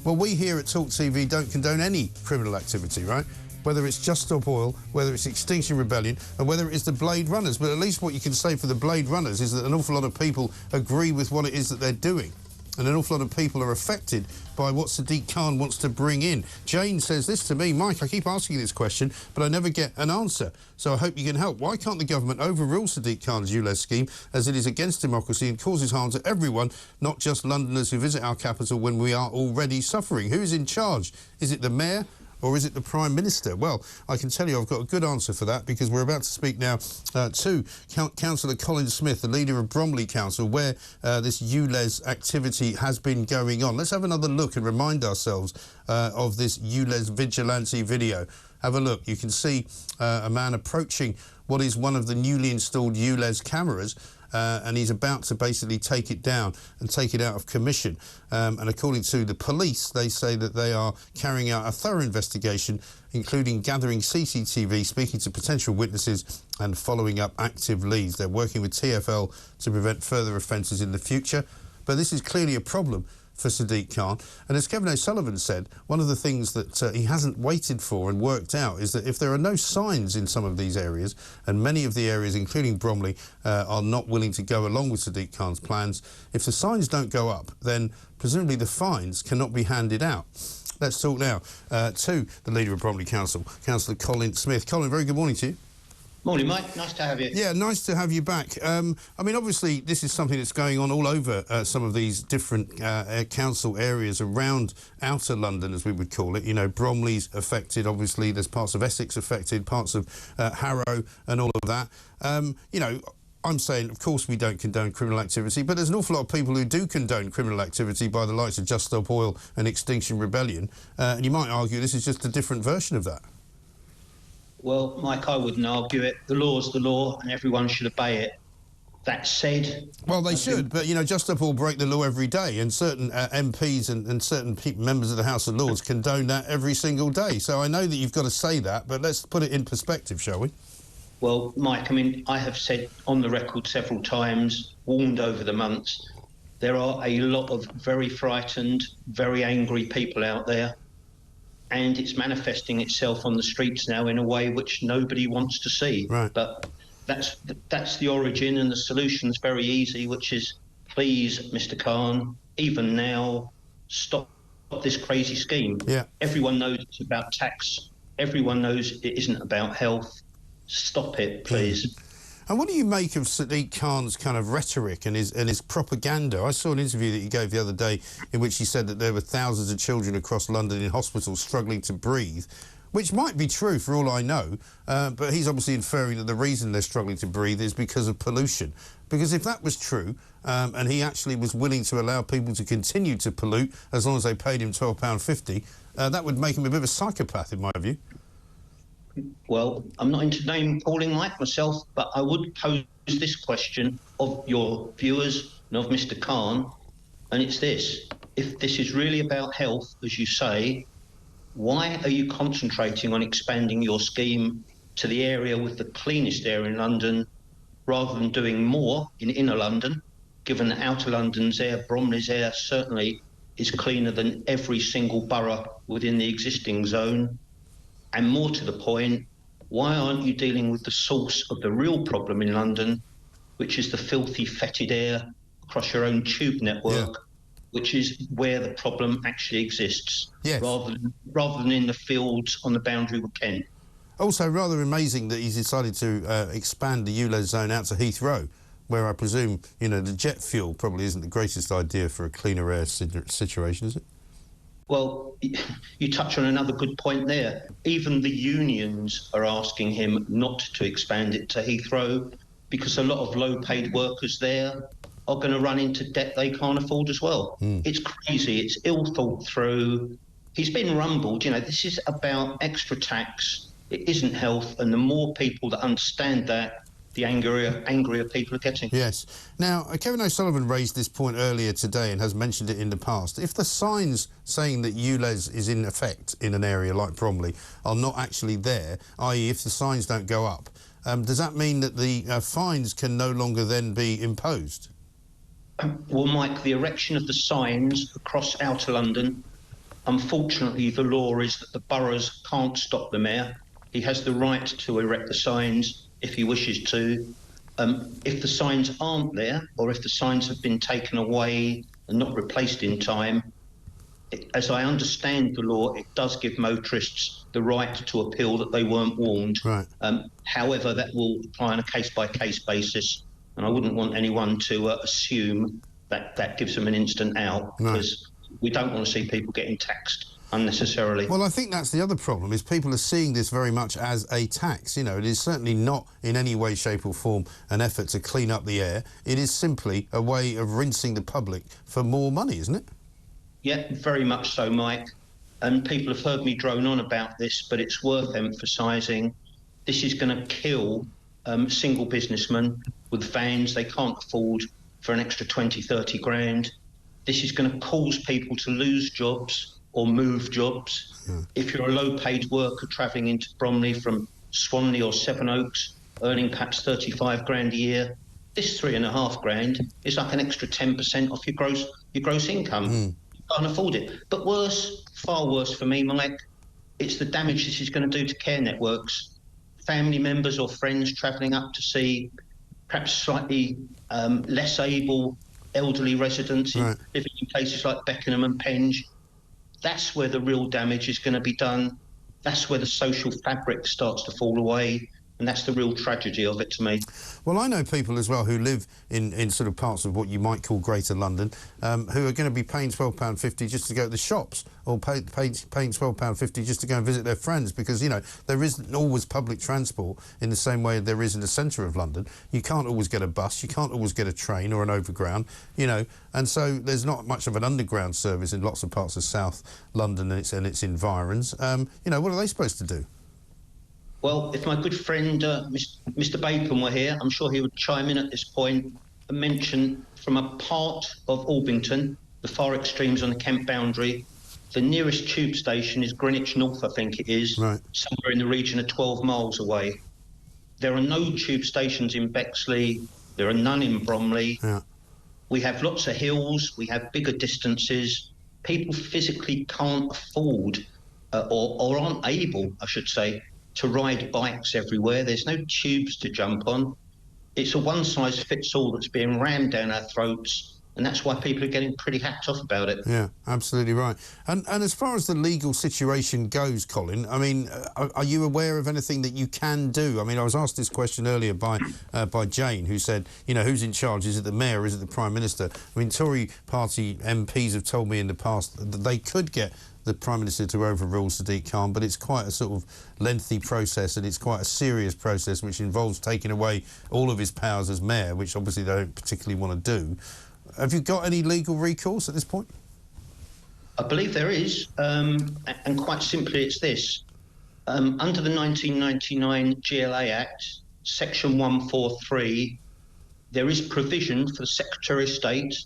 Well, we here at TalkTV don't condone any criminal activity, right? Whether it's Just Stop Oil, whether it's Extinction Rebellion, and whether it is the Blade Runners. But at least what you can say for the Blade Runners is that an awful lot of people agree with what it is that they're doing. And an awful lot of people are affected by what Sadiq Khan wants to bring in. Jane says this to me, Mike, I keep asking this question, but I never get an answer. So I hope you can help. Why can't the government overrule Sadiq Khan's ULEZ scheme, as it is against democracy and causes harm to everyone, not just Londoners who visit our capital when we are already suffering? Who's in charge? Is it the mayor? Or is it the Prime Minister? Well, I can tell you I've got a good answer for that, because we're about to speak now to Councillor Colin Smith, the leader of Bromley Council, where this ULEZ activity has been going on. Let's have another look and remind ourselves of this ULEZ vigilante video. Have a look. You can see a man approaching what is one of the newly installed ULEZ cameras, and he's about to basically take it down and take it out of commission. And according to the police, they say that they are carrying out a thorough investigation, including gathering CCTV, speaking to potential witnesses and following up active leads. They're working with TfL to prevent further offences in the future. But this is clearly a problem for Sadiq Khan. And as Kevin O'Sullivan said, one of the things that he hasn't waited for and worked out is that if there are no signs in some of these areas, and many of the areas, including Bromley, are not willing to go along with Sadiq Khan's plans, if the signs don't go up, then presumably the fines cannot be handed out. Let's talk now to the leader of Bromley Council, Councillor Colin Smith. Colin, very good morning to you. Morning, Mike. Nice to have you. Yeah, nice to have you back. I mean, obviously, this is something that's going on all over some of these different council areas around outer London, as we would call it. You know, Bromley's affected, obviously. There's parts of Essex affected, parts of Harrow and all of that. You know, I'm saying, of course, we don't condone criminal activity, but there's an awful lot of people who do condone criminal activity by the likes of Just Stop Oil and Extinction Rebellion. And you might argue this is just a different version of that. Well, Mike, I wouldn't argue it. The law's the law and everyone should obey it. That said... Well, they should, but, you know, Just Stop Oil break the law every day, and certain MPs and certain members of the House of Lords condone that every single day. So I know that you've got to say that, but let's put it in perspective, shall we? Well, Mike, I mean, I have said on the record several times, warned over the months, there are a lot of very frightened, very angry people out there, and it's manifesting itself on the streets now in a way which nobody wants to see. Right. But that's the origin, and the solution's very easy, which is, please, Mr. Khan, even now, stop this crazy scheme. Yeah. Everyone knows it's about tax. Everyone knows it isn't about health. Stop it, please. And what do you make of Sadiq Khan's kind of rhetoric and his propaganda? I saw an interview that he gave the other day in which he said that there were thousands of children across London in hospitals struggling to breathe, which might be true for all I know, but he's obviously inferring that the reason they're struggling to breathe is because of pollution. Because if that was true, and he actually was willing to allow people to continue to pollute as long as they paid him £12.50, that would make him a bit of a psychopath, in my view. Well, I'm not into name calling like myself, but I would pose this question of your viewers and of Mr. Khan, and it's this. If this is really about health, as you say, why are you concentrating on expanding your scheme to the area with the cleanest air in London rather than doing more in inner London, given that outer London's air, Bromley's air, certainly is cleaner than every single borough within the existing zone? And more to the point, why aren't you dealing with the source of the real problem in London, which is the filthy, fetid air across your own tube network, which is where the problem actually exists, rather than in the fields on the boundary with Kent? Also, rather amazing that he's decided to expand the ULEZ zone out to Heathrow, where I presume, you know, the jet fuel probably isn't the greatest idea for a cleaner air situation, is it? Well, you touch on another good point there. Even the unions are asking him not to expand it to Heathrow because a lot of low-paid workers there are going to run into debt they can't afford as well. It's crazy. It's ill thought through. He's been rumbled. You know, this is about extra tax. It isn't health. And the more people that understand that, the angrier people are getting. Yes. Now, Kevin O'Sullivan raised this point earlier today and has mentioned it in the past. If the signs saying that ULEZ is in effect in an area like Bromley are not actually there, i.e. if the signs don't go up, does that mean that the fines can no longer then be imposed? Well, Mike, the erection of the signs across outer London Unfortunately, the law is that the boroughs can't stop the mayor. He has the right to erect the signs if he wishes to. If the signs aren't there, or if the signs have been taken away and not replaced in time, as I understand the law, it does give motorists the right to appeal that they weren't warned. Right. However, that will apply on a case-by-case basis, and I wouldn't want anyone to assume that that gives them an instant out, because we don't want to see people getting taxed unnecessarily. Well, I think that's the other problem, is people are seeing this very much as a tax. You know, it is certainly not in any way, shape or form an effort to clean up the air. It is simply a way of rinsing the public for more money, isn't it? Yeah, very much so, Mike. And people have heard me drone on about this, but it's worth emphasising. This is going to kill single businessmen with vans they can't afford for an extra 20, 30 grand. This is going to cause people to lose jobs or move jobs. If you're a low-paid worker travelling into Bromley from Swanley or Sevenoaks, earning perhaps 35 grand a year, this 3.5 grand is like an extra 10% off your gross income. You can't afford it. But worse, far worse for me, Mike, it's the damage this is going to do to care networks. Family members or friends travelling up to see perhaps slightly less able elderly residents living in places like Beckenham and Penge. That's where the real damage is going to be done. That's where the social fabric starts to fall away. And that's the real tragedy of it to me. Well, I know people as well who live in sort of parts of what you might call Greater London, who are going to be paying £12.50 just to go to the shops, or paying £12.50 just to go and visit their friends, because, you know, there isn't always public transport in the same way there is in the centre of London. You can't always get a bus, you can't always get a train or an overground, you know, and so there's not much of an underground service in lots of parts of South London and its environs. You know, what are they supposed to do? Well, if my good friend Mr. Bacon were here, I'm sure he would chime in at this point and mention from a part of Orpington, the far extremes on the Kent boundary, the nearest tube station is Greenwich North, I think it is, somewhere in the region of 12 miles away. There are no tube stations in Bexley, there are none in Bromley. We have lots of hills, we have bigger distances. People physically can't afford, or aren't able, I should say, to ride bikes everywhere. There's no tubes to jump on. It's a one-size-fits-all that's being rammed down our throats, and that's why people are getting pretty hacked off about it. Yeah, absolutely right. And as far as the legal situation goes, Colin, I mean, are you aware of anything that you can do? I mean, I was asked this question earlier by Jane, who said, you know, who's in charge? Is it the Mayor? Is it the Prime Minister? I mean, Tory party MPs have told me in the past that they could get the Prime Minister to overrule Sadiq Khan, but it's quite a sort of lengthy process, and it's quite a serious process which involves taking away all of his powers as Mayor, which obviously they don't particularly want to do. Have you got any legal recourse at this point? I believe there is, and quite simply it's this. Under the 1999 GLA Act, Section 143, there is provision for the Secretary of State,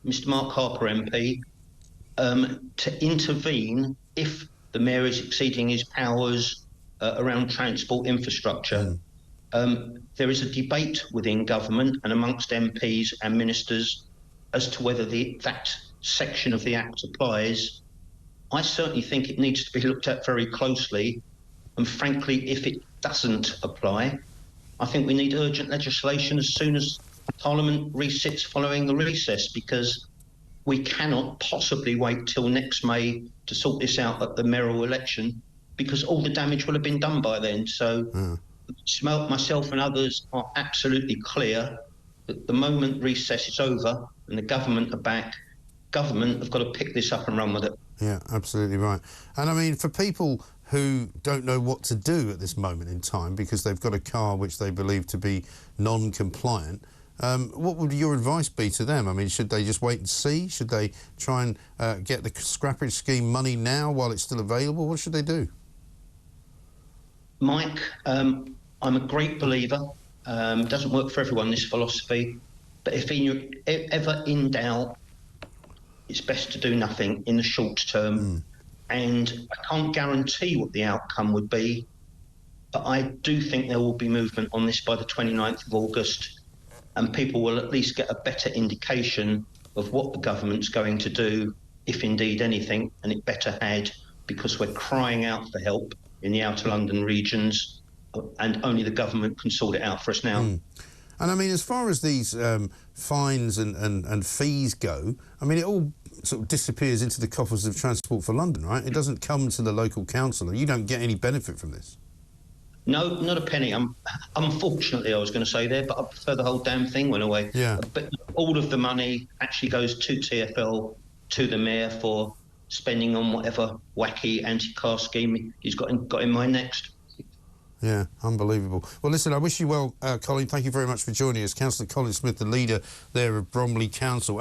Mr. Mark Harper MP, to intervene if the Mayor is exceeding his powers around transport infrastructure. There is a debate within government and amongst MPs and ministers as to whether that section of the Act applies. I certainly think it needs to be looked at very closely, and frankly, if it doesn't apply, I think we need urgent legislation as soon as Parliament resits following the recess, because we cannot possibly wait till next May to sort this out at the mayoral election, because all the damage will have been done by then. So myself and others are absolutely clear that the moment recess is over and the government are back, government have got to pick this up and run with it. Yeah, absolutely right. And I mean, for people who don't know what to do at this moment in time because they've got a car which they believe to be non-compliant, what would your advice be to them? I mean, should they just wait and see? Should they try and get the scrappage scheme money now while it's still available? What should they do? Mike, I'm a great believer. Doesn't work for everyone, this philosophy. But if ever in doubt, it's best to do nothing in the short term. And I can't guarantee what the outcome would be, but I do think there will be movement on this by the 29th of August. And people will at least get a better indication of what the government's going to do if indeed anything, and it better had, because we're crying out for help in the outer London regions, and only the government can sort it out for us now. And I mean, as far as these fines and fees go, I mean, it all sort of disappears into the coffers of Transport for London, right? It doesn't come to the local council. You don't get any benefit from this. No, not a penny. Unfortunately, I was going to say there, but I prefer the whole damn thing went away. Yeah. But all of the money actually goes to TfL, to the mayor for spending on whatever wacky anti-car scheme he's got in mind next. Yeah, unbelievable. Well, listen, I wish you well, Colin. Thank you very much for joining us. Councillor Colin Smith, the leader there of Bromley Council.